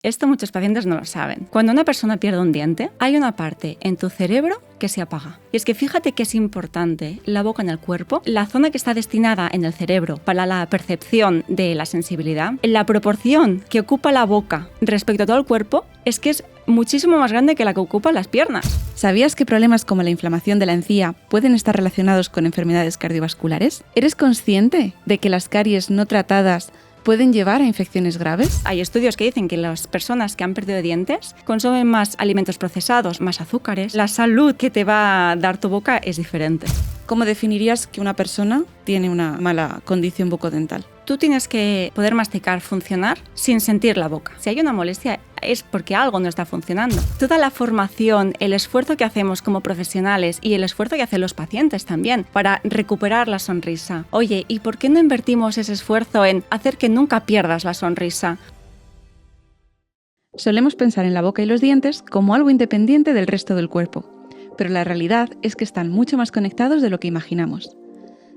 Esto muchos pacientes no lo saben. Cuando una persona pierde un diente, hay una parte en tu cerebro que se apaga. Y es que fíjate que es importante la boca en el cuerpo, la zona que está destinada en el cerebro para la percepción de la sensibilidad, la proporción que ocupa la boca respecto a todo el cuerpo es que es muchísimo más grande que la que ocupa las piernas. ¿Sabías que problemas como la inflamación de la encía pueden estar relacionados con enfermedades cardiovasculares? ¿Eres consciente de que las caries no tratadas pueden llevar a infecciones graves? Hay estudios que dicen que las personas que han perdido dientes consumen más alimentos procesados, más azúcares. La salud que te va a dar tu boca es diferente. ¿Cómo definirías que una persona tiene una mala condición bucodental? Tú tienes que poder masticar, funcionar sin sentir la boca. Si hay una molestia es porque algo no está funcionando. Toda la formación, el esfuerzo que hacemos como profesionales y el esfuerzo que hacen los pacientes también para recuperar la sonrisa. Oye, ¿y por qué no invertimos ese esfuerzo en hacer que nunca pierdas la sonrisa? Solemos pensar en la boca y los dientes como algo independiente del resto del cuerpo, pero la realidad es que están mucho más conectados de lo que imaginamos.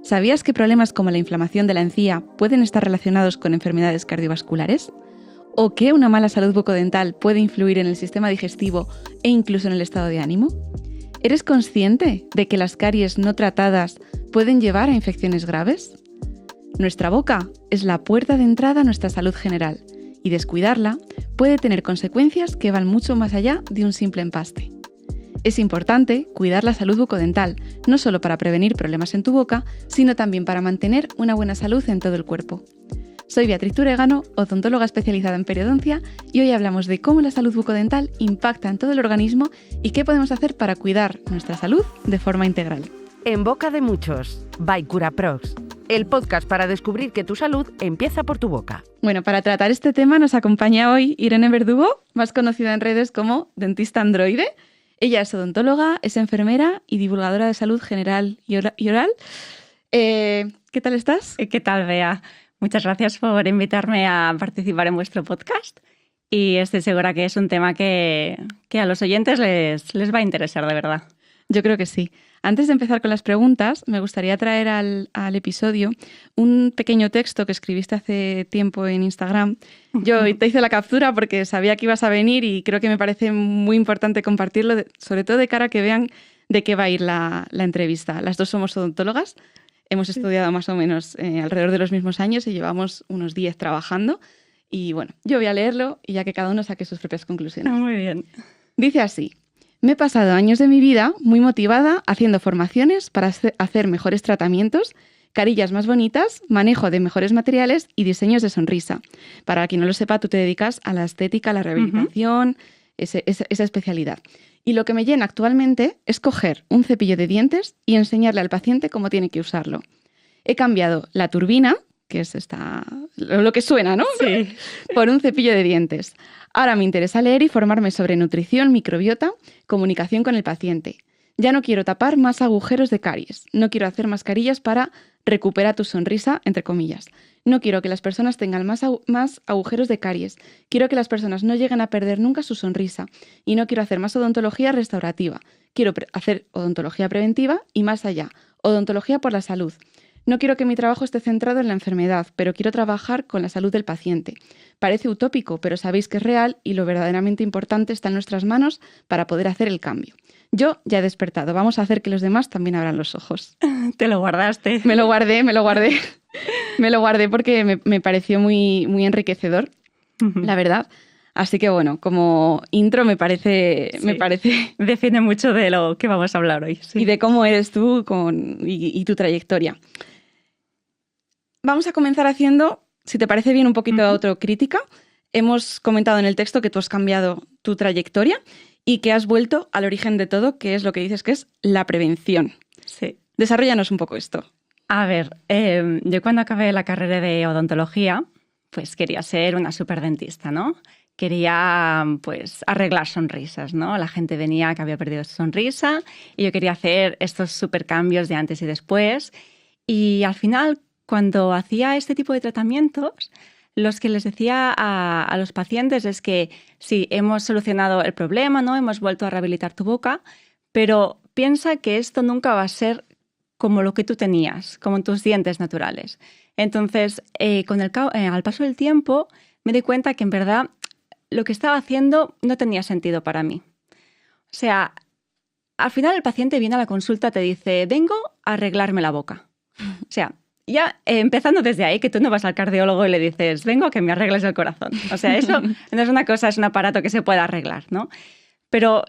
¿Sabías que problemas como la inflamación de la encía pueden estar relacionados con enfermedades cardiovasculares? ¿O que una mala salud bucodental puede influir en el sistema digestivo e incluso en el estado de ánimo? ¿Eres consciente de que las caries no tratadas pueden llevar a infecciones graves? Nuestra boca es la puerta de entrada a nuestra salud general y descuidarla puede tener consecuencias que van mucho más allá de un simple empaste. Es importante cuidar la salud bucodental, no solo para prevenir problemas en tu boca, sino también para mantener una buena salud en todo el cuerpo. Soy Beatriz Turegano, odontóloga especializada en periodoncia, y hoy hablamos de cómo la salud bucodental impacta en todo el organismo y qué podemos hacer para cuidar nuestra salud de forma integral. En boca de muchos, by Curaprox, el podcast para descubrir que tu salud empieza por tu boca. Bueno, para tratar este tema nos acompaña hoy Irene Verdugo, más conocida en redes como dentista androide. Ella es odontóloga, es enfermera y divulgadora de salud general y oral. ¿Qué tal estás? ¿Qué tal, Bea? Muchas gracias por invitarme a participar en vuestro podcast y estoy segura que es un tema que a los oyentes les va a interesar de verdad. Yo creo que sí. Antes de empezar con las preguntas, me gustaría traer al episodio un pequeño texto que escribiste hace tiempo en Instagram. Yo te hice la captura porque sabía que ibas a venir y creo que me parece muy importante compartirlo, sobre todo de cara a que vean de qué va a ir la entrevista. Las dos somos odontólogas, hemos estudiado más o menos alrededor de los mismos años y llevamos unos 10 trabajando. Y bueno, yo voy a leerlo y ya que cada uno saque sus propias conclusiones. Muy bien. Dice así: me he pasado años de mi vida muy motivada haciendo formaciones para hacer mejores tratamientos, carillas más bonitas, manejo de mejores materiales y diseños de sonrisa. Para quien no lo sepa, tú te dedicas a la estética, a la rehabilitación, esa especialidad. Y lo que me llena actualmente es coger un cepillo de dientes y enseñarle al paciente cómo tiene que usarlo. He cambiado la turbina, que es lo que suena, ¿no? Sí. Por un cepillo de dientes. Ahora me interesa leer y formarme sobre nutrición, microbiota, comunicación con el paciente. Ya no quiero tapar más agujeros de caries. No quiero hacer mascarillas para recuperar tu sonrisa, entre comillas. No quiero que las personas tengan más agujeros de caries. Quiero que las personas no lleguen a perder nunca su sonrisa. Y no quiero hacer más odontología restaurativa. Quiero hacer odontología preventiva y más allá, odontología por la salud. No quiero que mi trabajo esté centrado en la enfermedad, pero quiero trabajar con la salud del paciente. Parece utópico, pero sabéis que es real y lo verdaderamente importante está en nuestras manos para poder hacer el cambio. Yo ya he despertado, vamos a hacer que los demás también abran los ojos. Te lo guardaste. Me lo guardé. Me lo guardé porque me pareció muy, muy enriquecedor, la verdad. Así que bueno, como intro me parece... Define mucho de lo que vamos a hablar hoy. Sí. Y de cómo eres tú y tu trayectoria. Vamos a comenzar haciendo, si te parece bien, un poquito de autocrítica. Hemos comentado en el texto que tú has cambiado tu trayectoria y que has vuelto al origen de todo, que es lo que dices que es la prevención. Sí. Desarróllanos un poco esto. A ver, yo cuando acabé la carrera de odontología, pues quería ser una superdentista, ¿no? Quería, pues, arreglar sonrisas, ¿no? La gente venía que había perdido su sonrisa y yo quería hacer estos supercambios de antes y después. Y al final, cuando hacía este tipo de tratamientos, los que les decía a los pacientes es que sí, hemos solucionado el problema, ¿no? Hemos vuelto a rehabilitar tu boca, pero piensa que esto nunca va a ser como lo que tú tenías, como en tus dientes naturales. Entonces, al paso del tiempo, me di cuenta que en verdad lo que estaba haciendo no tenía sentido para mí. O sea, al final el paciente viene a la consulta, te dice, vengo a arreglarme la boca. O sea, ya empezando desde ahí, que tú no vas al cardiólogo y le dices, vengo a que me arregles el corazón. O sea, eso no es una cosa, es un aparato que se puede arreglar, ¿no? Pero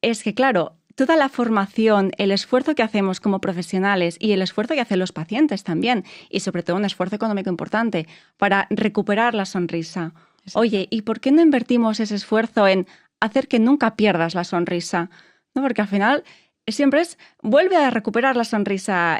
es que, claro, toda la formación, el esfuerzo que hacemos como profesionales y el esfuerzo que hacen los pacientes también, y sobre todo un esfuerzo económico importante para recuperar la sonrisa. Exacto. Oye, ¿y por qué no invertimos ese esfuerzo en hacer que nunca pierdas la sonrisa? ¿No? Porque al final siempre es, vuelve a recuperar la sonrisa,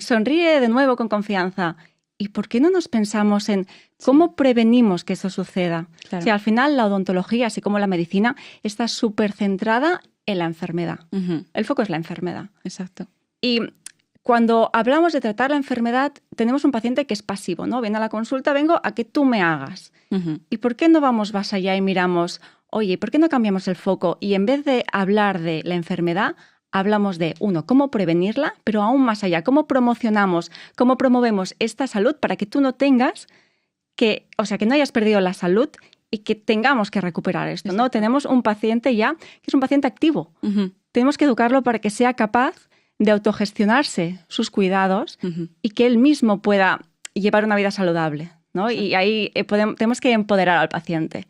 sonríe de nuevo con confianza. ¿Y por qué no nos pensamos en cómo prevenimos que eso suceda? Claro. O sea, al final la odontología, así como la medicina, está súper centrada en la enfermedad. Uh-huh. El foco es la enfermedad. Exacto. Y cuando hablamos de tratar la enfermedad, tenemos un paciente que es pasivo, ¿no? Viene a la consulta, vengo a que tú me hagas. Uh-huh. ¿Y por qué no vamos más allá y miramos, oye, ¿por qué no cambiamos el foco? Y en vez de hablar de la enfermedad, hablamos de, uno, cómo prevenirla, pero aún más allá, cómo promocionamos, cómo promovemos esta salud para que tú no tengas que, o sea, que no hayas perdido la salud y que tengamos que recuperar esto, ¿no? Tenemos un paciente ya que es un paciente activo. Uh-huh. Tenemos que educarlo para que sea capaz de autogestionarse sus cuidados uh-huh. y que él mismo pueda llevar una vida saludable, ¿no? Sí. Y ahí tenemos que empoderar al paciente.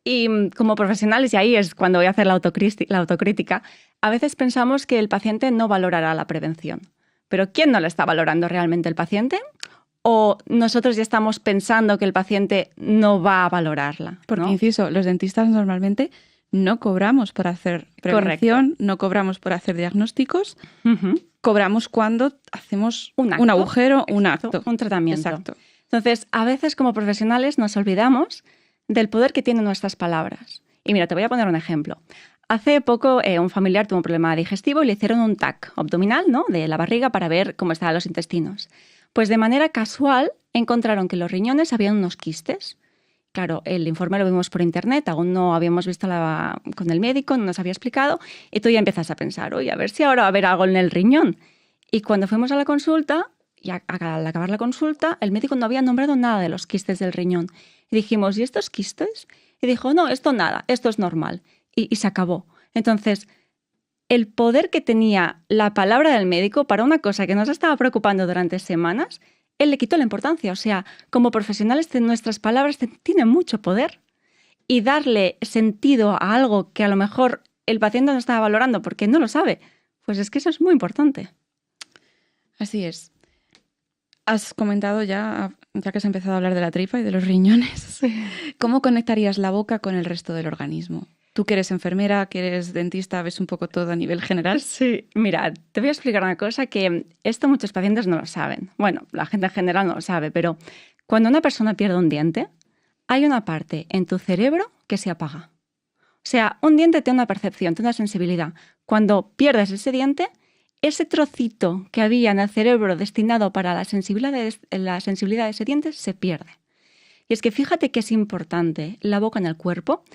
Y como profesionales, y ahí es cuando voy a hacer la autocrítica, a veces pensamos que el paciente no valorará la prevención. Pero ¿quién no la está valorando realmente? ¿El paciente? ¿O nosotros ya estamos pensando que el paciente no va a valorarla? Porque, ¿no? Inciso, los dentistas normalmente no cobramos por hacer prevención, correcto. No cobramos por hacer diagnósticos, uh-huh. Cobramos cuando hacemos un agujero, exacto, un acto. Un tratamiento. Exacto. Entonces, a veces como profesionales nos olvidamos del poder que tienen nuestras palabras. Y mira, te voy a poner un ejemplo. Hace poco un familiar tuvo un problema digestivo y le hicieron un TAC abdominal, ¿no? De la barriga para ver cómo estaban los intestinos. Pues de manera casual encontraron que en los riñones habían unos quistes. Claro, el informe lo vimos por internet, aún no habíamos visto con el médico, no nos había explicado, y tú ya empiezas a pensar, oye, a ver si ahora va a haber algo en el riñón. Y cuando fuimos a la consulta, y al acabar la consulta, el médico no había nombrado nada de los quistes del riñón. Y dijimos, ¿y estos quistes? Y dijo, no, esto nada, esto es normal. Y se acabó. Entonces, el poder que tenía la palabra del médico para una cosa que nos estaba preocupando durante semanas, él le quitó la importancia. O sea, como profesionales, nuestras palabras tienen mucho poder. Y darle sentido a algo que a lo mejor el paciente no estaba valorando porque no lo sabe, pues es que eso es muy importante. Así es. Has comentado ya que has empezado a hablar de la tripa y de los riñones, sí. ¿Cómo conectarías la boca con el resto del organismo? Tú que eres enfermera, que eres dentista, ves un poco todo a nivel general. Sí, mira, te voy a explicar una cosa que esto muchos pacientes no lo saben. Bueno, la gente en general no lo sabe, pero cuando una persona pierde un diente, hay una parte en tu cerebro que se apaga. O sea, un diente tiene una percepción, tiene una sensibilidad. Cuando pierdes ese diente, ese trocito que había en el cerebro destinado para la sensibilidad de ese diente se pierde. Y es que fíjate que es importante la boca en el cuerpo,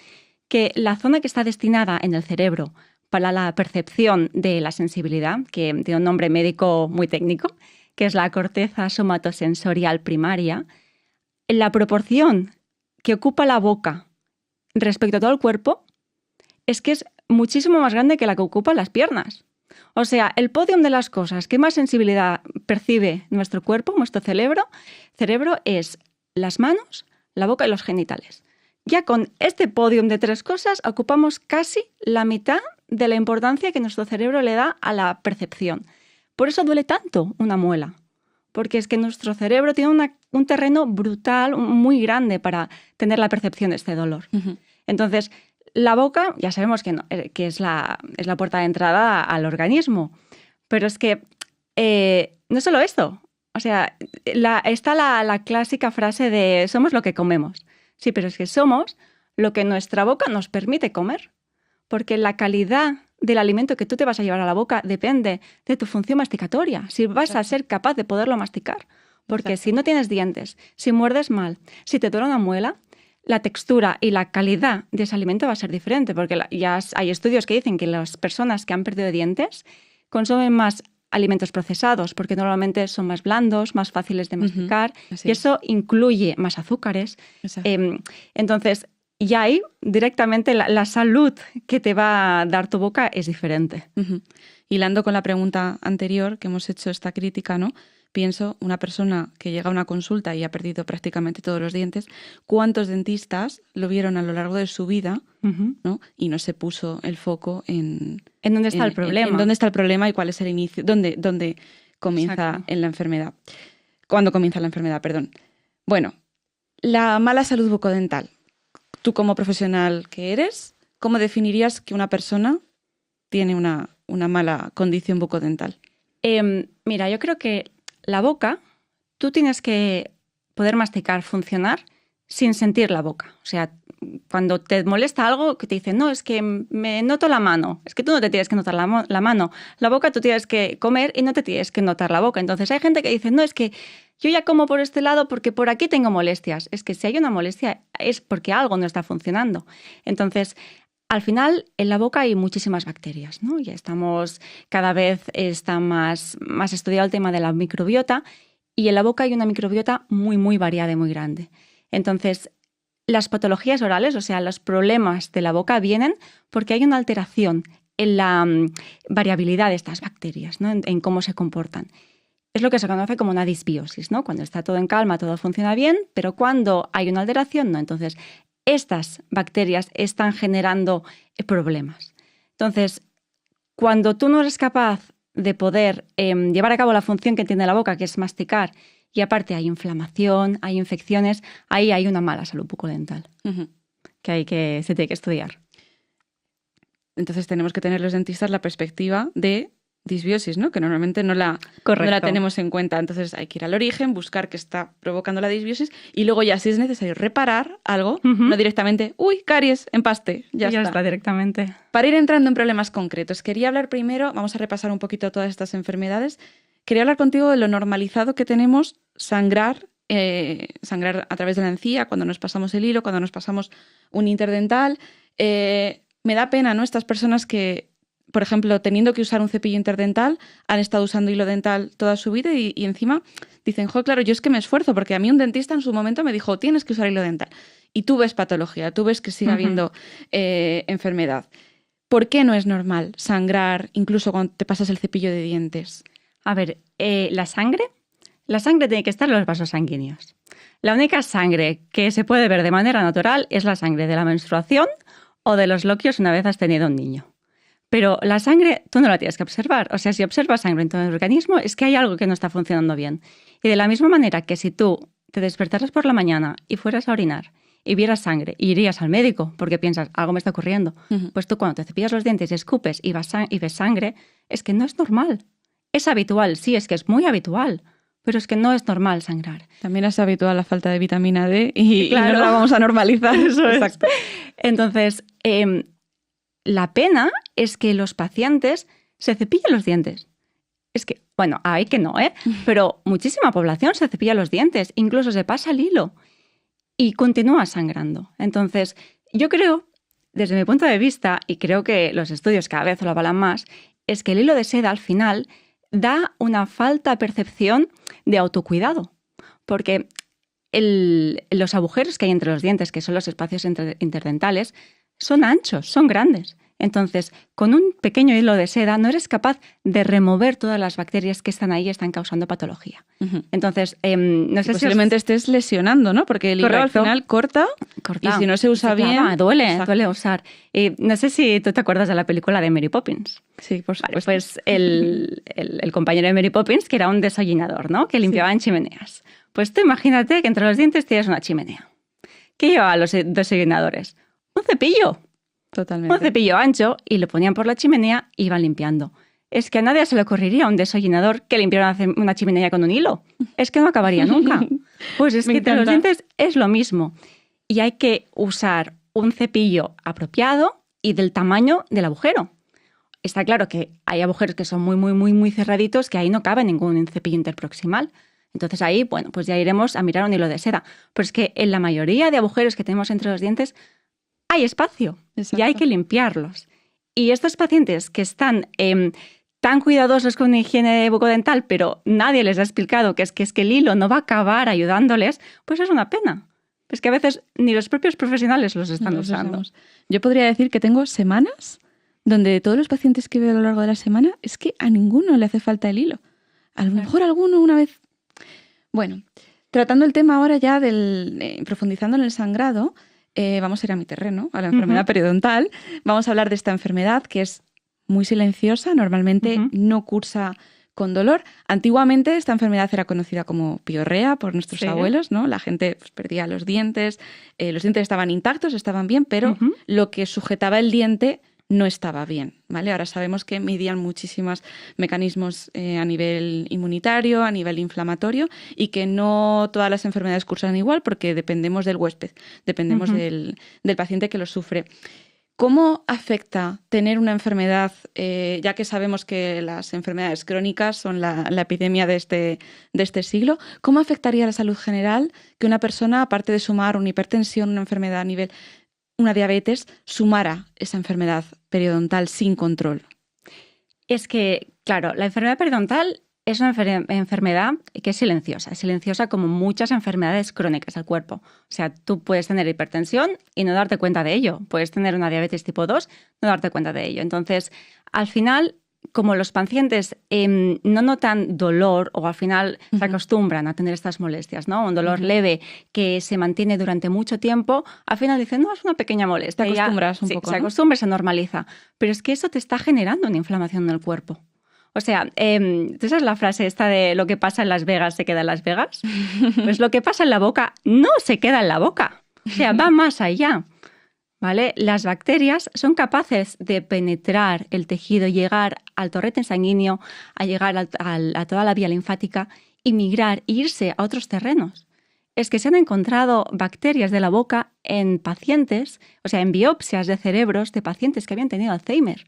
que la zona que está destinada en el cerebro para la percepción de la sensibilidad, que tiene un nombre médico muy técnico, que es la corteza somatosensorial primaria, la proporción que ocupa la boca respecto a todo el cuerpo es que es muchísimo más grande que la que ocupan las piernas. O sea, el podium de las cosas que más sensibilidad percibe nuestro cuerpo, nuestro cerebro es las manos, la boca y los genitales. Ya con este podium de 3 cosas ocupamos casi la mitad de la importancia que nuestro cerebro le da a la percepción. Por eso duele tanto una muela, porque es que nuestro cerebro tiene un terreno brutal, muy grande para tener la percepción de este dolor. Uh-huh. Entonces, la boca, ya sabemos que es la puerta de entrada al organismo, pero es que no solo esto. O sea, está la clásica frase de somos lo que comemos. Sí, pero es que somos lo que nuestra boca nos permite comer, porque la calidad del alimento que tú te vas a llevar a la boca depende de tu función masticatoria, si vas a ser capaz de poderlo masticar. Porque si no tienes dientes, si muerdes mal, si te duele una muela, la textura y la calidad de ese alimento va a ser diferente, porque ya hay estudios que dicen que las personas que han perdido dientes consumen más alimentos procesados, porque normalmente son más blandos, más fáciles de masticar, y eso incluye más azúcares. Entonces, y ahí directamente la salud que te va a dar tu boca es diferente. Uh-huh. Hilando con la pregunta anterior que hemos hecho, esta crítica, ¿no? Pienso, una persona que llega a una consulta y ha perdido prácticamente todos los dientes, ¿cuántos dentistas lo vieron a lo largo de su vida, ¿no? Y no se puso el foco en dónde está el problema. En dónde está el problema y cuál es el inicio, dónde comienza en la enfermedad. ¿Cuándo comienza la enfermedad? Perdón. Bueno, la mala salud bucodental. Tú, como profesional que eres, ¿cómo definirías que una persona tiene una mala condición bucodental? Mira, yo creo que la boca, tú tienes que poder masticar, funcionar sin sentir la boca. O sea, cuando te molesta algo que te dicen, no, es que me noto la mano. Es que tú no te tienes que notar la mano. La boca tú tienes que comer y no te tienes que notar la boca. Entonces hay gente que dice, no, es que yo ya como por este lado porque por aquí tengo molestias. Es que si hay una molestia es porque algo no está funcionando. Entonces, al final, en la boca hay muchísimas bacterias, ¿no? Ya cada vez está más estudiado el tema de la microbiota, y en la boca hay una microbiota muy, muy variada y muy grande. Entonces, las patologías orales, o sea, los problemas de la boca, vienen porque hay una alteración en la variabilidad de estas bacterias, ¿no? En cómo se comportan. Es lo que se conoce como una disbiosis, ¿no? Cuando está todo en calma, todo funciona bien, pero cuando hay una alteración, no. Entonces, estas bacterias están generando problemas. Entonces, cuando tú no eres capaz de poder llevar a cabo la función que tiene la boca, que es masticar, y aparte hay inflamación, hay infecciones, ahí hay una mala salud bucodental, que se tiene que estudiar. Entonces tenemos que tener los dentistas la perspectiva de disbiosis, ¿no? Que normalmente no la tenemos en cuenta. Entonces hay que ir al origen, buscar qué está provocando la disbiosis y luego ya, si es necesario, reparar algo, no directamente, caries, empaste, ya está directamente. Para ir entrando en problemas concretos, quería hablar primero, vamos a repasar un poquito todas estas enfermedades. Quería hablar contigo de lo normalizado que tenemos sangrar a través de la encía, cuando nos pasamos el hilo, cuando nos pasamos un interdental. Me da pena, ¿no? Estas personas que, por ejemplo, teniendo que usar un cepillo interdental, han estado usando hilo dental toda su vida y encima dicen, claro, yo es que me esfuerzo, porque a mí un dentista en su momento me dijo, tienes que usar hilo dental. Y tú ves patología, tú ves que sigue habiendo enfermedad. ¿Por qué no es normal sangrar incluso cuando te pasas el cepillo de dientes? A ver, la sangre tiene que estar en los vasos sanguíneos. La única sangre que se puede ver de manera natural es la sangre de la menstruación o de los loquios una vez has tenido un niño. Pero la sangre tú no la tienes que observar. O sea, si observas sangre en tu organismo es que hay algo que no está funcionando bien. Y de la misma manera que si tú te despertaras por la mañana y fueras a orinar y vieras sangre y irías al médico porque piensas, algo me está ocurriendo, pues tú cuando te cepillas los dientes y escupes y ves sangre, es que no es normal. Es habitual, sí, es que es muy habitual, pero es que no es normal sangrar. También es habitual la falta de vitamina D y no la vamos a normalizar. Eso exacto. Entonces, la pena es que los pacientes se cepillan los dientes. Es que, bueno, hay que no, pero muchísima población se cepilla los dientes, incluso se pasa el hilo y continúa sangrando. Entonces, yo creo, desde mi punto de vista, y creo que los estudios cada vez lo avalan más, es que el hilo de seda al final da una falta de percepción de autocuidado, porque los agujeros que hay entre los dientes, que son los espacios interdentales, son anchos, son grandes. Entonces, con un pequeño hilo de seda no eres capaz de remover todas las bacterias que están ahí y están causando patología. Entonces, no sé posiblemente estés lesionando, ¿no? Porque el hilo al final corta y si no se usa bien... Duele usar. No sé si tú te acuerdas de la película de Mary Poppins. Sí, por supuesto. Pues el compañero de Mary Poppins, que era un desollinador, ¿no? Que limpiaba en chimeneas. Pues tú imagínate que entre los dientes tienes una chimenea. ¿Qué llevaban los desollinadores? Un cepillo. Totalmente. Un cepillo ancho y lo ponían por la chimenea y iban limpiando. Es que a nadie se le ocurriría a un desollinador que limpiara una chimenea con un hilo. Es que no acabaría nunca. Pues es que entre los dientes es lo mismo. Y hay que usar un cepillo apropiado y del tamaño del agujero. Está claro que hay agujeros que son muy, muy, muy, muy cerraditos, que ahí no cabe ningún cepillo interproximal. Entonces ahí, bueno, pues ya iremos a mirar un hilo de seda. Pero es que en la mayoría de agujeros que tenemos entre los dientes hay espacio. Exacto. Y hay que limpiarlos. Y estos pacientes que están tan cuidadosos con la higiene bucodental, pero nadie les ha explicado que es que el hilo no va a acabar ayudándoles, pues es una pena. Pues que a veces ni los propios profesionales los están usando. Yo podría decir que tengo semanas donde de todos los pacientes que veo a lo largo de la semana es que a ninguno le hace falta el hilo. A lo mejor alguno una vez. Bueno, tratando el tema ahora ya profundizando en el sangrado, vamos a ir a mi terreno, a la enfermedad periodontal. Vamos a hablar de esta enfermedad que es muy silenciosa, normalmente no cursa con dolor. Antiguamente esta enfermedad era conocida como piorrea por nuestros abuelos, ¿no? La gente pues, perdía los dientes estaban intactos, estaban bien, pero lo que sujetaba el diente no estaba bien, ¿vale? Ahora sabemos que medían muchísimos mecanismos a nivel inmunitario, a nivel inflamatorio, y que no todas las enfermedades cursan igual porque dependemos del huésped, dependemos del paciente que lo sufre. ¿Cómo afecta tener una enfermedad, ya que sabemos que las enfermedades crónicas son la epidemia de este siglo? ¿Cómo afectaría a la salud general que una persona, aparte de sumar una hipertensión, una enfermedad a nivel, una diabetes, sumara esa enfermedad periodontal sin control? Es que, claro, la enfermedad periodontal es una enfermedad que es silenciosa como muchas enfermedades crónicas del cuerpo. O sea, tú puedes tener hipertensión y no darte cuenta de ello. Puedes tener una diabetes tipo 2 y no darte cuenta de ello. Entonces, al final, como los pacientes no notan dolor o al final se acostumbran a tener estas molestias, ¿no? Un dolor leve que se mantiene durante mucho tiempo, al final dicen, no, es una pequeña molestia. Te acostumbras un poco, se acostumbra, se normaliza. Pero es que eso te está generando una inflamación en el cuerpo. O sea, ¿tú sabes la frase esta de lo que pasa en Las Vegas se queda en Las Vegas? Pues lo que pasa en la boca no se queda en la boca. O sea, va más allá. ¿Vale? Las bacterias son capaces de penetrar el tejido, llegar al torrente sanguíneo, a llegar a toda la vía linfática y migrar, e irse a otros terrenos. Es que se han encontrado bacterias de la boca en pacientes, o sea, en biopsias de cerebros de pacientes que habían tenido Alzheimer.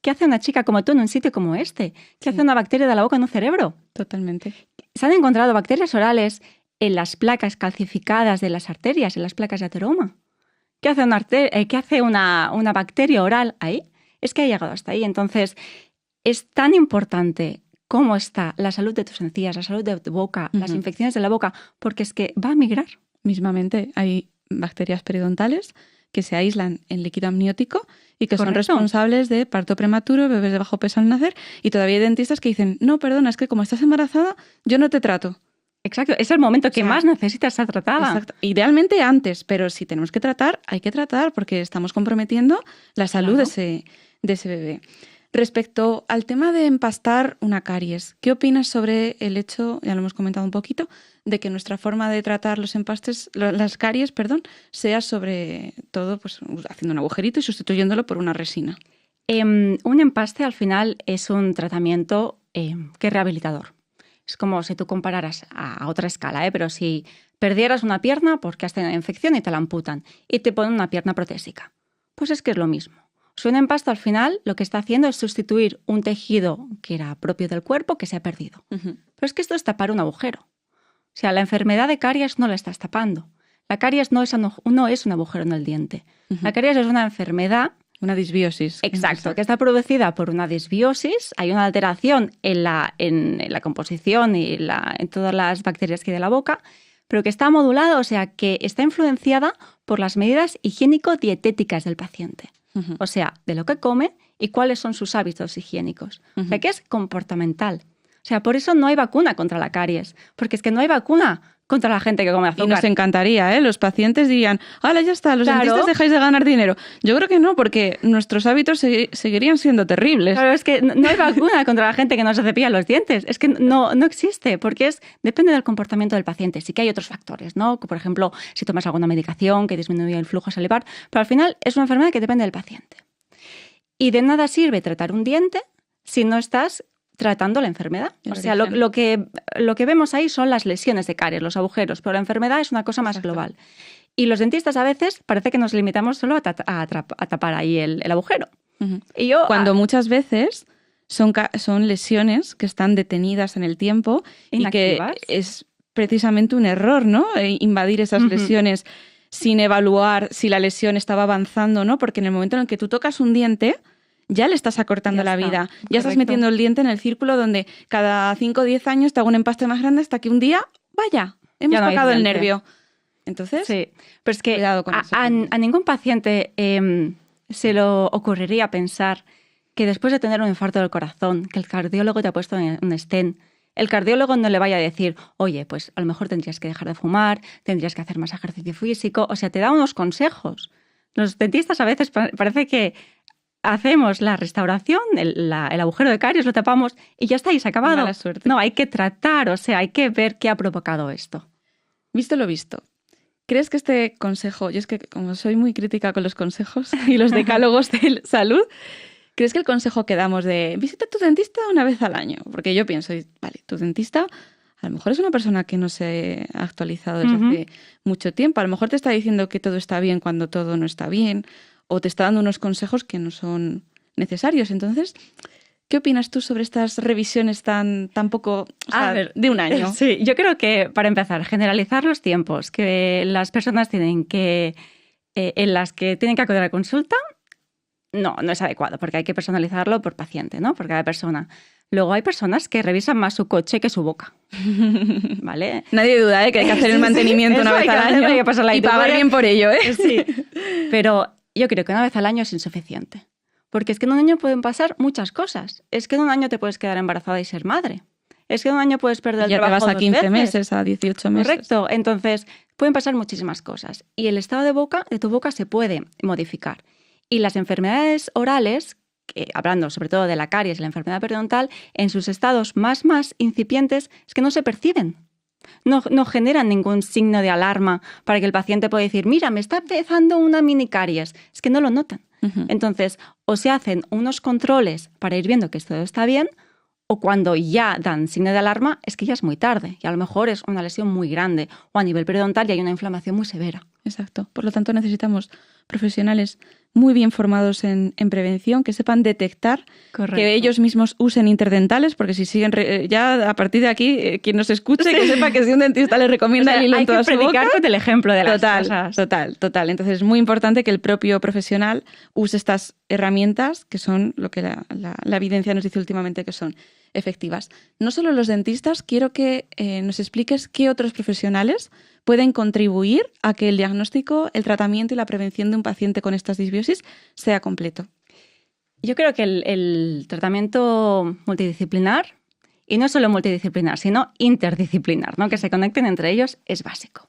¿Qué hace una chica como tú en un sitio como este? ¿Qué hace una bacteria de la boca en un cerebro? Totalmente. Se han encontrado bacterias orales en las placas calcificadas de las arterias, en las placas de ateroma. ¿Qué hace una bacteria oral ahí? Es que ha llegado hasta ahí. Entonces, es tan importante cómo está la salud de tus encías, la salud de tu boca, las infecciones de la boca, porque es que va a migrar. Mismamente, hay bacterias periodontales que se aíslan en líquido amniótico y que son responsables de parto prematuro, bebés de bajo peso al nacer, y todavía hay dentistas que dicen, no, perdona, es que como estás embarazada, yo no te trato. Exacto, es el momento que más necesitas ser tratada. Exacto. Idealmente antes, pero si tenemos que tratar, hay que tratar porque estamos comprometiendo la salud de ese bebé. Respecto al tema de empastar una caries, ¿qué opinas sobre el hecho, ya lo hemos comentado un poquito, de que nuestra forma de tratar las caries, sea sobre todo pues, haciendo un agujerito y sustituyéndolo por una resina? Un empaste al final es un tratamiento que es rehabilitador. Es como si tú compararas a otra escala, pero si perdieras una pierna porque has tenido una infección y te la amputan y te ponen una pierna protésica, pues es que es lo mismo. Un empaste al final lo que está haciendo es sustituir un tejido que era propio del cuerpo que se ha perdido. Pero es que esto es tapar un agujero. O sea, la enfermedad de caries no la estás tapando. La caries no es un agujero en el diente. La caries es una enfermedad... Una disbiosis. Exacto, que está producida por una disbiosis. Hay una alteración en la composición y en todas las bacterias que hay de la boca, pero que está modulada, o sea, que está influenciada por las medidas higiénico-dietéticas del paciente. O sea, de lo que come y cuáles son sus hábitos higiénicos. O sea, que es comportamental. O sea, por eso no hay vacuna contra la caries, porque es que no hay vacuna contra la gente que come azúcar. Y nos encantaría, Los pacientes dirían, ¡hala, ya está! Los dentistas dejáis de ganar dinero. Yo creo que no, porque nuestros hábitos seguirían siendo terribles. Claro, es que no hay vacuna contra la gente que no se cepilla los dientes. Es que no existe, porque depende del comportamiento del paciente. Sí que hay otros factores, ¿no? Por ejemplo, si tomas alguna medicación que disminuye el flujo salivar, pero al final es una enfermedad que depende del paciente. Y de nada sirve tratar un diente si no estás tratando la enfermedad. O sea, lo que vemos ahí son las lesiones de caries, los agujeros, pero la enfermedad es una cosa más global. Y los dentistas a veces parece que nos limitamos solo a tapar ahí el agujero. Y cuando muchas veces son lesiones que están detenidas en el tiempo inactivas. Y que es precisamente un error, ¿no? Invadir esas lesiones sin evaluar si la lesión estaba avanzando o no, porque en el momento en el que tú tocas un diente, ya le estás acortando la vida. Ya estás metiendo el diente en el círculo donde cada 5 o 10 años te hago un empaste más grande hasta que un día, vaya, hemos tocado el nervio. Entonces, sí, pero es que cuidado con eso. a ningún paciente se le ocurriría pensar que después de tener un infarto del corazón, que el cardiólogo te ha puesto un stent, el cardiólogo no le vaya a decir, oye, pues a lo mejor tendrías que dejar de fumar, tendrías que hacer más ejercicio físico, o sea, te da unos consejos. Los dentistas a veces parece que hacemos la restauración, el agujero de caries, lo tapamos y ya está, y se ha acabado. Mala suerte. No, hay que tratar, o sea, hay que ver qué ha provocado esto. Visto lo visto, ¿crees que este consejo, yo es que como soy muy crítica con los consejos y los decálogos de salud, ¿crees que el consejo que damos de visita a tu dentista una vez al año? Porque yo pienso, vale, tu dentista a lo mejor es una persona que no se ha actualizado desde hace mucho tiempo, a lo mejor te está diciendo que todo está bien cuando todo no está bien, o te está dando unos consejos que no son necesarios. Entonces, ¿qué opinas tú sobre estas revisiones tan poco, de un año? Sí, yo creo que, para empezar, generalizar los tiempos que las personas tienen que, en las que tienen que acudir a consulta, no es adecuado, porque hay que personalizarlo por paciente, ¿no? Por cada persona. Luego hay personas que revisan más su coche que su boca, ¿vale? Nadie duda que hay que hacer el mantenimiento una vez al año y pagar bien por ello, ¿eh? Sí, pero yo creo que una vez al año es insuficiente. Porque es que en un año pueden pasar muchas cosas. Es que en un año te puedes quedar embarazada y ser madre. Es que en un año puedes perder el trabajo 2 veces. Ya te vas a 15 meses, a 18 meses. Correcto. Entonces, pueden pasar muchísimas cosas. Y el estado de tu boca se puede modificar. Y las enfermedades orales, hablando sobre todo de la caries y la enfermedad periodontal, en sus estados más incipientes, es que no se perciben. No generan ningún signo de alarma para que el paciente pueda decir, mira, me está empezando una mini caries. Es que no lo notan. Entonces, o se hacen unos controles para ir viendo que todo está bien, o cuando ya dan signo de alarma, es que ya es muy tarde. Y a lo mejor es una lesión muy grande, o a nivel periodontal ya hay una inflamación muy severa. Exacto. Por lo tanto, necesitamos profesionales muy bien formados en prevención, que sepan detectar, correcto, que ellos mismos usen interdentales, porque si siguen, ya a partir de aquí, quien nos escuche, que sepa que si un dentista le recomienda el hilo en toda su boca... Hay que predicar con el ejemplo de las cosas. Total. Entonces es muy importante que el propio profesional use estas herramientas, que son lo que la evidencia nos dice últimamente que son efectivas. No solo los dentistas, quiero que nos expliques qué otros profesionales pueden contribuir a que el diagnóstico, el tratamiento y la prevención de un paciente con estas disbiosis sea completo. Yo creo que el tratamiento multidisciplinar, y no solo multidisciplinar, sino interdisciplinar, ¿no? Que se conecten entre ellos, es básico.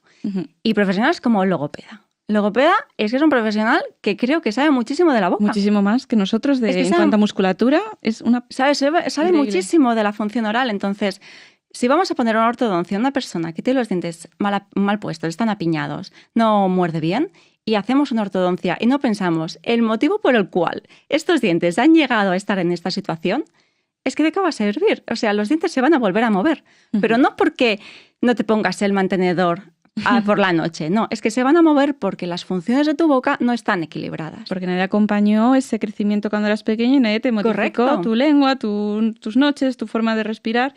Y profesionales como el logopeda. El logopeda es que es un profesional que creo que sabe muchísimo de la boca. Muchísimo más que nosotros en cuanto a musculatura. Sabe muchísimo de la función oral. Entonces, si vamos a poner una ortodoncia a una persona que tiene los dientes mal puestos, están apiñados, no muerde bien, y hacemos una ortodoncia y no pensamos el motivo por el cual estos dientes han llegado a estar en esta situación, es que ¿de qué va a servir? O sea, los dientes se van a volver a mover, pero no porque no te pongas el mantenedor por la noche, no, es que se van a mover porque las funciones de tu boca no están equilibradas. Porque nadie acompañó ese crecimiento cuando eras pequeño y nadie te modificó tu lengua, tus noches, tu forma de respirar.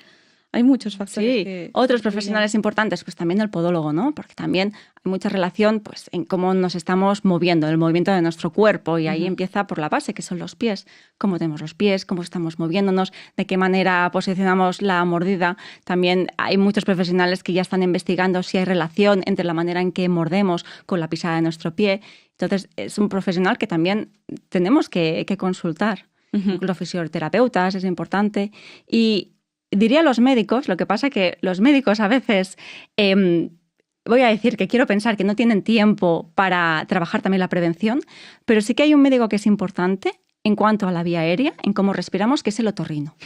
Hay muchos factores. Sí, otros profesionales importantes, pues también el podólogo, ¿no? Porque también hay mucha relación pues, en cómo nos estamos moviendo, el movimiento de nuestro cuerpo, y ahí empieza por la base, que son los pies. Cómo tenemos los pies, cómo estamos moviéndonos, de qué manera posicionamos la mordida. También hay muchos profesionales que ya están investigando si hay relación entre la manera en que mordemos con la pisada de nuestro pie. Entonces, es un profesional que también tenemos que consultar. Los fisioterapeutas es importante. Y diría los médicos, lo que pasa que los médicos a veces, voy a decir que quiero pensar que no tienen tiempo para trabajar también la prevención, pero sí que hay un médico que es importante en cuanto a la vía aérea, en cómo respiramos, que es el otorrino.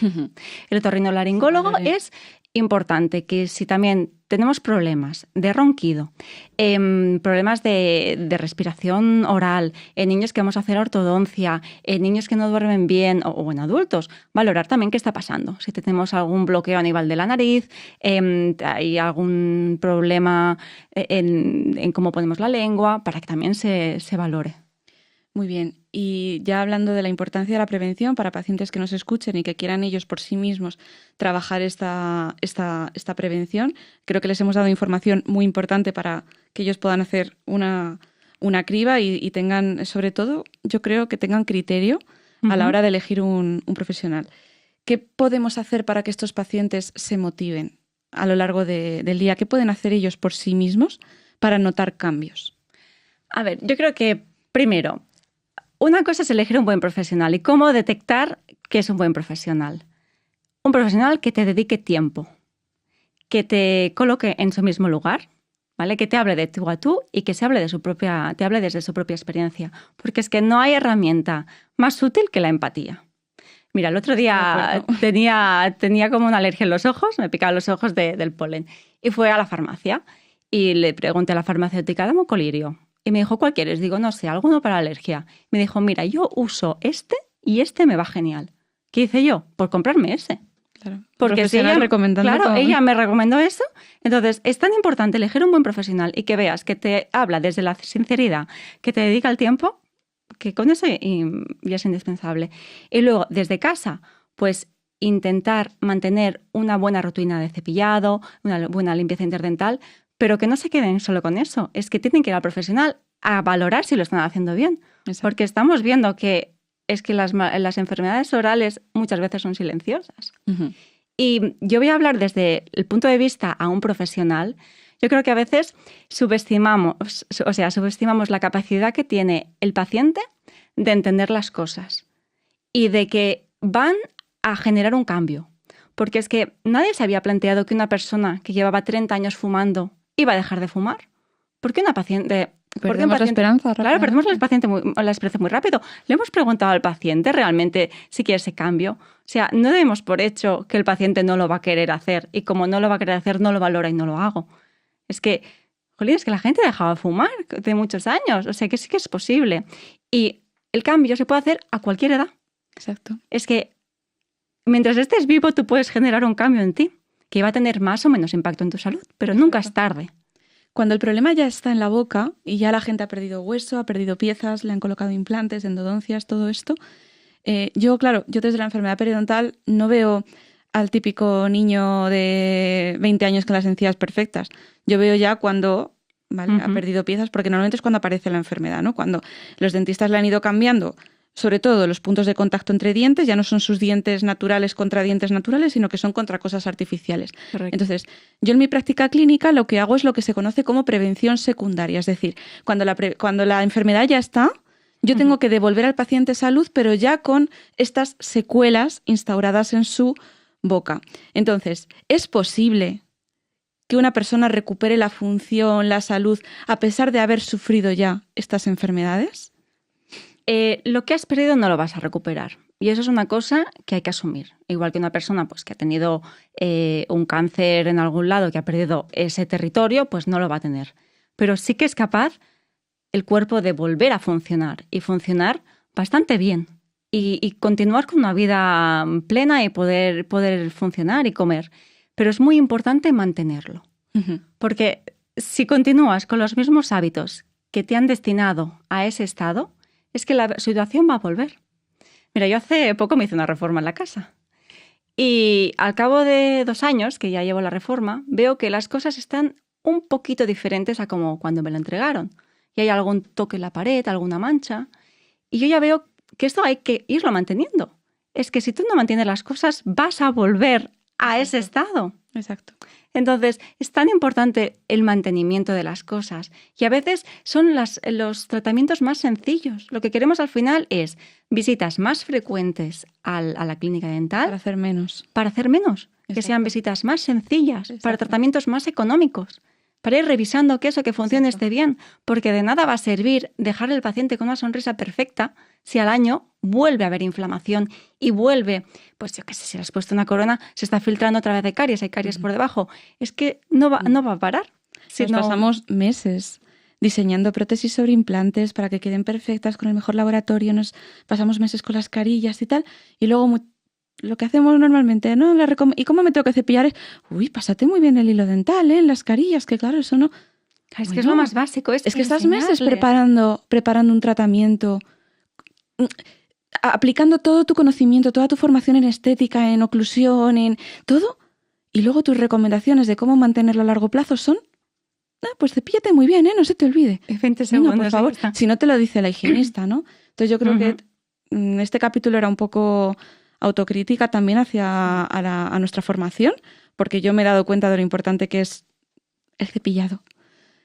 El otorrinolaringólogo es importante, que si también tenemos problemas de ronquido, problemas de respiración oral, en niños que vamos a hacer ortodoncia, en niños que no duermen bien o en adultos, valorar también qué está pasando. Si tenemos algún bloqueo a nivel de la nariz, hay algún problema en cómo ponemos la lengua, para que también se valore. Muy bien. Y ya hablando de la importancia de la prevención para pacientes que nos escuchen y que quieran ellos por sí mismos trabajar esta prevención, creo que les hemos dado información muy importante para que ellos puedan hacer una criba y tengan, sobre todo, yo creo que tengan criterio a la hora de elegir un profesional. ¿Qué podemos hacer para que estos pacientes se motiven a lo largo del día? ¿Qué pueden hacer ellos por sí mismos para notar cambios? A ver, yo creo que primero, una cosa es elegir un buen profesional y cómo detectar que es un buen profesional. Un profesional que te dedique tiempo, que te coloque en su mismo lugar, ¿vale? Que te hable de tú a tú y que te hable desde su propia experiencia. Porque es que no hay herramienta más útil que la empatía. Mira, el otro día tenía como una alergia en los ojos, me picaban los ojos del polen. Y fui a la farmacia y le pregunté a la farmacéutica, dame un colirio. Y me dijo, ¿cuál quieres? Digo, no sé, alguno para alergia. Me dijo, mira, yo uso este y este me va genial. ¿Qué hice yo? Por comprarme ese. Claro. Porque si ella me recomendó eso, entonces es tan importante elegir un buen profesional y que veas que te habla desde la sinceridad, que te dedica el tiempo, que con eso ya es indispensable. Y luego, desde casa, pues intentar mantener una buena rutina de cepillado, una buena limpieza interdental, pero que no se queden solo con eso. Es que tienen que ir al profesional a valorar si lo están haciendo bien. Exacto. Porque estamos viendo que es que las enfermedades orales muchas veces son silenciosas. Uh-huh. Y yo voy a hablar desde el punto de vista a un profesional. Yo creo que a veces subestimamos la capacidad que tiene el paciente de entender las cosas y de que van a generar un cambio. Porque es que nadie se había planteado que una persona que llevaba 30 años fumando iba a dejar de fumar. ¿Por qué una paciente... Perdemos la esperanza. Claro, perdemos la esperanza muy rápido. Le hemos preguntado al paciente realmente si quiere ese cambio. O sea, no demos por hecho que el paciente no lo va a querer hacer y como no lo va a querer hacer, no lo valora y no lo hago. Es que la gente dejaba de fumar de muchos años. O sea, que sí que es posible. Y el cambio se puede hacer a cualquier edad. Exacto. Es que mientras estés vivo, tú puedes generar un cambio en ti que va a tener más o menos impacto en tu salud, pero nunca es tarde. Cuando el problema ya está en la boca y ya la gente ha perdido hueso, ha perdido piezas, le han colocado implantes, endodoncias, todo esto, yo desde la enfermedad periodontal no veo al típico niño de 20 años con las encías perfectas. Yo veo ya cuando ha perdido piezas, porque normalmente es cuando aparece la enfermedad, ¿no? Cuando los dentistas le han ido cambiando, sobre todo los puntos de contacto entre dientes, ya no son sus dientes naturales contra dientes naturales, sino que son contra cosas artificiales. Correcto. Entonces, yo en mi práctica clínica lo que hago es lo que se conoce como prevención secundaria, es decir, cuando la enfermedad ya está, yo tengo que devolver al paciente salud, pero ya con estas secuelas instauradas en su boca. Entonces, ¿es posible que una persona recupere la función, la salud, a pesar de haber sufrido ya estas enfermedades? Lo que has perdido no lo vas a recuperar. Y eso es una cosa que hay que asumir. Igual que una persona pues, que ha tenido un cáncer en algún lado, que ha perdido ese territorio, pues no lo va a tener. Pero sí que es capaz el cuerpo de volver a funcionar y funcionar bastante bien. Y continuar con una vida plena y poder funcionar y comer. Pero es muy importante mantenerlo. Uh-huh. Porque si continúas con los mismos hábitos que te han destinado a ese estado, es que la situación va a volver. Mira, yo hace poco me hice una reforma en la casa y al cabo de 2 años que ya llevo la reforma, veo que las cosas están un poquito diferentes a como cuando me la entregaron. Y hay algún toque en la pared, alguna mancha. Y yo ya veo que esto hay que irlo manteniendo. Es que si tú no mantienes las cosas, vas a volver a ese estado. Exacto. Entonces, es tan importante el mantenimiento de las cosas y a veces son los tratamientos más sencillos. Lo que queremos al final es visitas más frecuentes a la clínica dental. Para hacer menos. Exacto. Que sean visitas más sencillas, exacto, para tratamientos más económicos, para ir revisando que eso que funcione esté bien, porque de nada va a servir dejar al paciente con una sonrisa perfecta si al año vuelve a haber inflamación y vuelve, pues yo qué sé, si le has puesto una corona, se está filtrando otra vez de caries, hay caries por debajo. Es que no va a parar. Pasamos meses diseñando prótesis sobre implantes para que queden perfectas con el mejor laboratorio, nos pasamos meses con las carillas y tal, y luego lo que hacemos normalmente, ¿no? ¿Y cómo me tengo que cepillar? Pásate muy bien el hilo dental, en las carillas, que claro, eso no... Es que es lo más básico. Es que estás meses preparando un tratamiento, aplicando todo tu conocimiento, toda tu formación en estética, en oclusión, en todo, y luego tus recomendaciones de cómo mantenerlo a largo plazo son, pues cepíllate muy bien, no se te olvide. 20 segundos. No, por favor, si no te lo dice la higienista, ¿no? Entonces yo creo que este capítulo era un poco autocrítica también hacia a nuestra formación, porque yo me he dado cuenta de lo importante que es el cepillado.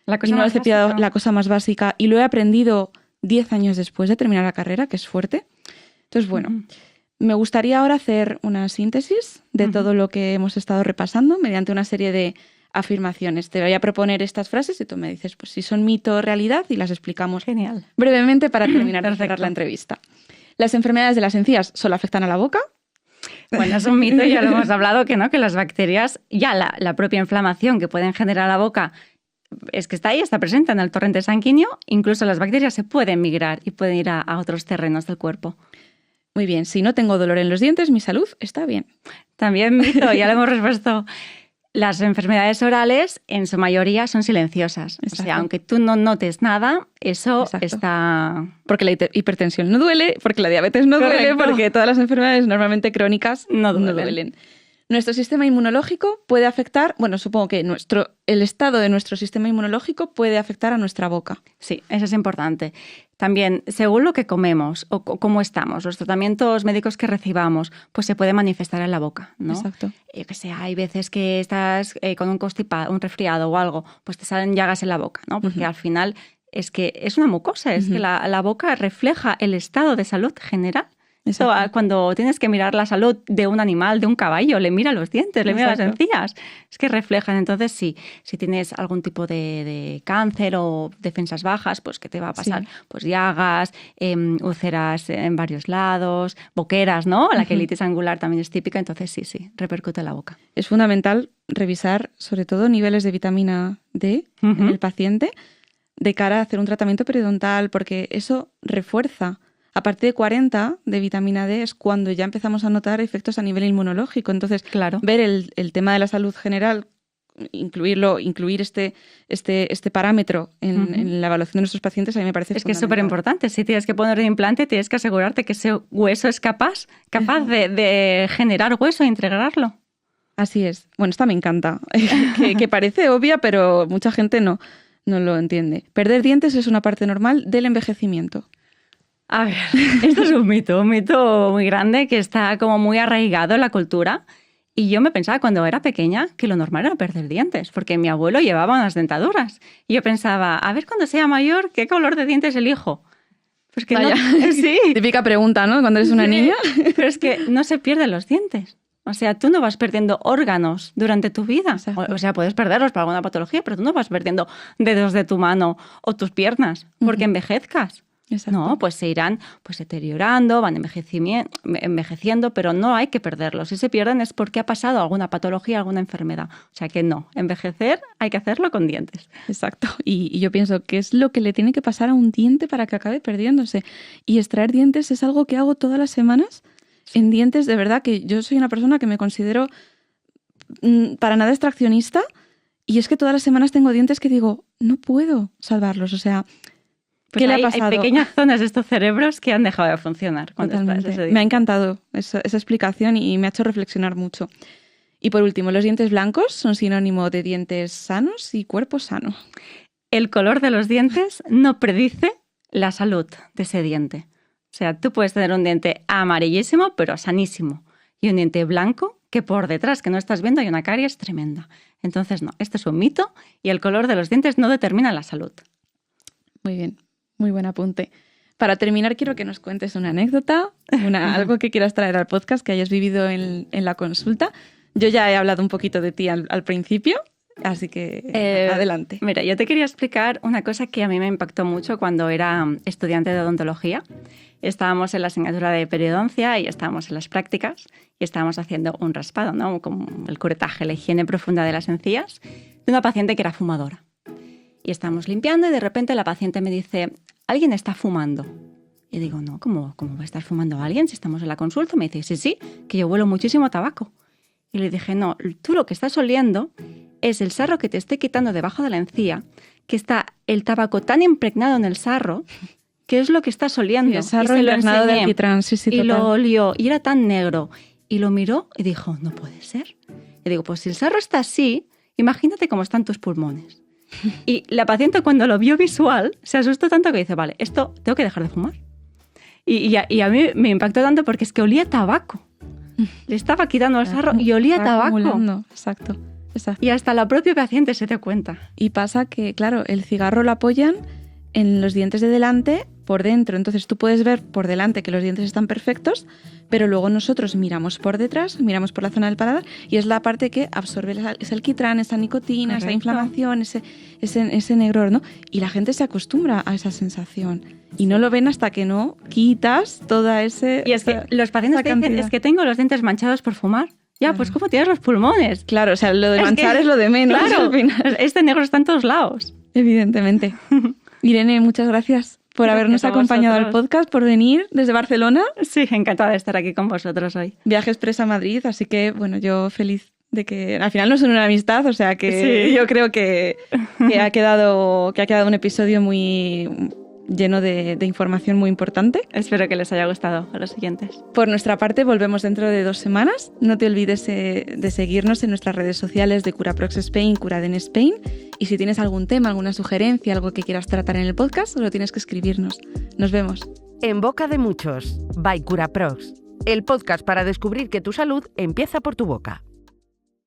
La cosa y no más el cepillado, básica. la cosa más básica. Y lo he aprendido 10 años después de terminar la carrera, que es fuerte. Entonces, bueno, me gustaría ahora hacer una síntesis de todo lo que hemos estado repasando mediante una serie de afirmaciones. Te voy a proponer estas frases y tú me dices pues, si son mito o realidad y las explicamos Genial. brevemente para terminar de Perfecto. cerrar la entrevista. Las enfermedades de las encías solo afectan a la boca. Bueno, es un mito, ya lo hemos hablado, que no, que las bacterias, ya la propia inflamación que pueden generar la boca, es que está ahí, está presente en el torrente sanguíneo, incluso las bacterias se pueden migrar y pueden ir a otros terrenos del cuerpo. Muy bien, si no tengo dolor en los dientes, mi salud está bien. También mito, ya lo hemos respuesto. Las enfermedades orales, en su mayoría, son silenciosas. Exacto. O sea, aunque tú no notes nada, eso Exacto. está... Porque la hipertensión no duele, porque la diabetes no duele, Correcto. porque todas las enfermedades normalmente crónicas No duelen. duelen. Nuestro sistema inmunológico puede afectar, bueno, supongo que el estado de nuestro sistema inmunológico puede afectar a nuestra boca. Sí, eso es importante. También, según lo que comemos o cómo estamos, los tratamientos médicos que recibamos, pues se puede manifestar en la boca, ¿no? Exacto. Yo que sé, hay veces que estás con un constipado, un resfriado o algo, pues te salen llagas en la boca, ¿no? Porque al final es que es una mucosa, es que la boca refleja el estado de salud general. Esto, cuando tienes que mirar la salud de un animal, de un caballo, le mira los dientes, le mira las encías. Es que reflejan. Entonces, sí, si tienes algún tipo de cáncer o defensas bajas, pues ¿qué te va a pasar? Sí. Pues llagas, úlceras en varios lados, boqueras, ¿no? La quelitis angular también es típica. Entonces, sí, repercute en la boca. Es fundamental revisar, sobre todo, niveles de vitamina D en el paciente de cara a hacer un tratamiento periodontal, porque eso refuerza. A partir de 40 de vitamina D es cuando ya empezamos a notar efectos a nivel inmunológico. Entonces, claro, ver el tema de la salud general, incluir este parámetro en la evaluación de nuestros pacientes, a mí me parece fundamental. Es que es súper importante. Si tienes que poner un implante, tienes que asegurarte que ese hueso es capaz de generar hueso e integrarlo. Así es. Bueno, esta me encanta, que parece obvia, pero mucha gente no lo entiende. Perder dientes es una parte normal del envejecimiento. A ver, esto es un mito muy grande que está como muy arraigado en la cultura. Y yo me pensaba cuando era pequeña que lo normal era perder dientes, porque mi abuelo llevaba unas dentaduras. Y yo pensaba, a ver cuando sea mayor, ¿qué color de dientes elijo? Pues que no, sí. Típica pregunta, ¿no? Cuando eres una niña. Pero es que no se pierden los dientes. O sea, tú no vas perdiendo órganos durante tu vida. O sea, puedes perderlos por alguna patología, pero tú no vas perdiendo dedos de tu mano o tus piernas porque envejezcas. Exacto. No, pues se irán pues deteriorando, van envejeciendo, pero no hay que perderlos. Si se pierden es porque ha pasado alguna patología, alguna enfermedad. O sea que no, envejecer hay que hacerlo con dientes. Exacto. Y yo pienso que es lo que le tiene que pasar a un diente para que acabe perdiéndose. Y extraer dientes es algo que hago todas las semanas. Sí. En dientes, de verdad, que yo soy una persona que me considero para nada extraccionista. Y es que todas las semanas tengo dientes que digo, no puedo salvarlos. O sea... Pues ¿qué le ha pasado? Hay pequeñas zonas de estos cerebros que han dejado de funcionar. Totalmente. Me ha encantado esa explicación y me ha hecho reflexionar mucho. Y por último, los dientes blancos son sinónimo de dientes sanos y cuerpo sano. El color de los dientes no predice la salud de ese diente. O sea, tú puedes tener un diente amarillísimo, pero sanísimo. Y un diente blanco que por detrás, que no estás viendo, hay una caries tremenda. Entonces, no, esto es un mito y el color de los dientes no determina la salud. Muy bien. Muy buen apunte. Para terminar, quiero que nos cuentes una anécdota, algo que quieras traer al podcast que hayas vivido en la consulta. Yo ya he hablado un poquito de ti al principio, así que adelante. Mira, yo te quería explicar una cosa que a mí me impactó mucho cuando era estudiante de odontología. Estábamos en la asignatura de periodoncia y estábamos en las prácticas y estábamos haciendo un raspado, ¿no? Como el curetaje, la higiene profunda de las encías de una paciente que era fumadora. Y estábamos limpiando y de repente la paciente me dice, ¿alguien está fumando? Y digo, no, ¿cómo va a estar fumando alguien si estamos en la consulta? Me dice, sí, que yo huelo muchísimo tabaco. Y le dije, no, tú lo que estás oliendo es el sarro que te esté quitando debajo de la encía, que está el tabaco tan impregnado en el sarro, que es lo que estás oliendo. Y el sarro impregnado de alquitrán, sí, y total. Lo olió y era tan negro. Y lo miró y dijo, no puede ser. Y digo, pues si el sarro está así, imagínate cómo están tus pulmones. Y la paciente cuando lo vio visual se asustó tanto que dice, vale, esto tengo que dejar de fumar. Y a mí me impactó tanto porque es que olía tabaco. Le estaba quitando el sarro y olía tabaco. Exacto. Exacto. Y hasta la propia paciente se da cuenta. Y pasa que, claro, el cigarro lo apoyan en los dientes de delante por dentro. Entonces tú puedes ver por delante que los dientes están perfectos, pero luego nosotros miramos por detrás, miramos por la zona del paladar y es la parte que absorbe ese alquitrán, esa nicotina, Correcto. esa inflamación, ese negror, ¿no? Y la gente se acostumbra a esa sensación. Y no lo ven hasta que no quitas toda ese... Y es que los pacientes te dicen, es que tengo los dientes manchados por fumar. Ya, pues ¿cómo tienes los pulmones? Claro, o sea, lo de manchar es lo de menos. Claro, al final. este negro está en todos lados. Evidentemente. Irene, muchas gracias por habernos Gracias a acompañado al vosotros. podcast, por venir desde Barcelona. Sí, encantada de estar aquí con vosotros hoy. Viaje express a Madrid, así que, bueno, yo feliz de que al final nos une una amistad, o sea que Sí. yo creo que ha quedado un episodio muy lleno de información muy importante. Espero que les haya gustado a los siguientes. Por nuestra parte, volvemos dentro de 2 semanas. No te olvides de seguirnos en nuestras redes sociales de Curaprox Spain, Curaden Spain. Y si tienes algún tema, alguna sugerencia, algo que quieras tratar en el podcast, solo tienes que escribirnos. Nos vemos. En boca de muchos, by Curaprox, el podcast para descubrir que tu salud empieza por tu boca.